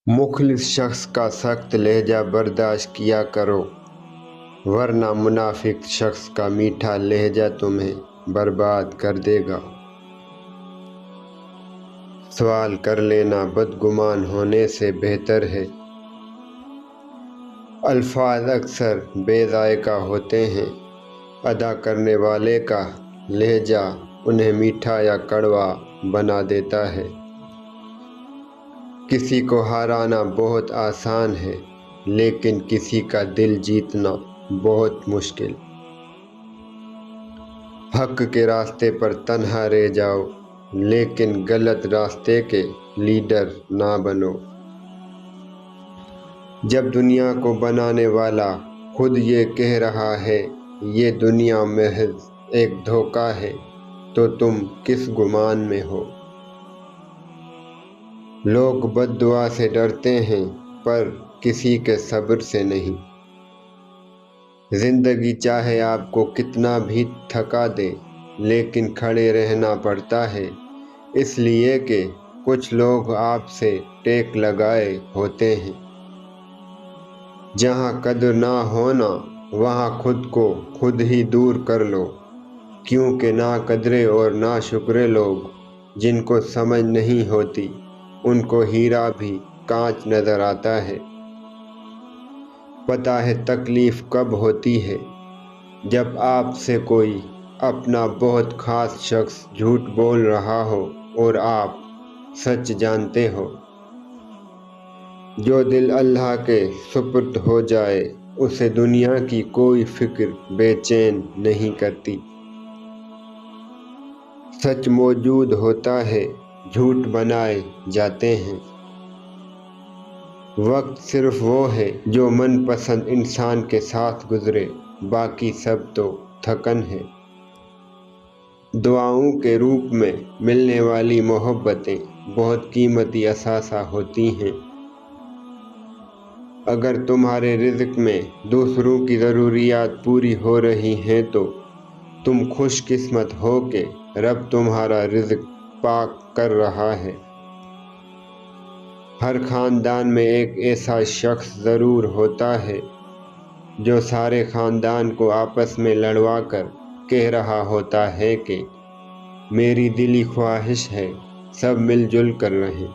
मुखलिस शख्स का सख्त लहजा बर्दाश्त किया करो, वरना मुनाफिक शख्स का मीठा लहजा तुम्हें बर्बाद कर देगा। सवाल कर लेना बदगुमान होने से बेहतर है। अल्फाज अक्सर बेज़ायका होते हैं, अदा करने वाले का लहजा उन्हें मीठा या कड़वा बना देता है। किसी को हराना बहुत आसान है, लेकिन किसी का दिल जीतना बहुत मुश्किल। हक के रास्ते पर तन्हा रह जाओ, लेकिन गलत रास्ते के लीडर ना बनो। जब दुनिया को बनाने वाला खुद ये कह रहा है ये दुनिया महज एक धोखा है, तो तुम किस गुमान में हो। लोग बद्दुआ से डरते हैं, पर किसी के सब्र से नहीं। जिंदगी चाहे आपको कितना भी थका दे, लेकिन खड़े रहना पड़ता है, इसलिए कि कुछ लोग आपसे टेक लगाए होते हैं। जहाँ कदर ना होना, वहाँ खुद को खुद ही दूर कर लो, क्योंकि ना कदरे और ना शुक्रे लोग जिनको समझ नहीं होती, उनको हीरा भी कांच नजर आता है। पता है तकलीफ कब होती है, जब आपसे कोई अपना बहुत खास शख्स झूठ बोल रहा हो और आप सच जानते हो। जो दिल अल्लाह के सुपुर्द हो जाए, उसे दुनिया की कोई फिक्र बेचैन नहीं करती। सच मौजूद होता है, झूठ बनाए जाते हैं। वक्त सिर्फ वो है जो मनपसंद इंसान के साथ गुजरे, बाकी सब तो थकन है। दुआओं के रूप में मिलने वाली मोहब्बतें बहुत कीमती असासा होती हैं। अगर तुम्हारे रिज़्क में दूसरों की ज़रूरियात पूरी हो रही हैं, तो तुम खुशकिस्मत हो के रब तुम्हारा रिज़्क पाक कर रहा है। हर ख़ानदान में एक ऐसा शख्स ज़रूर होता है जो सारे ख़ानदान को आपस में लड़वा कर कह रहा होता है कि मेरी दिली ख्वाहिश है सब मिलजुल कर रहें।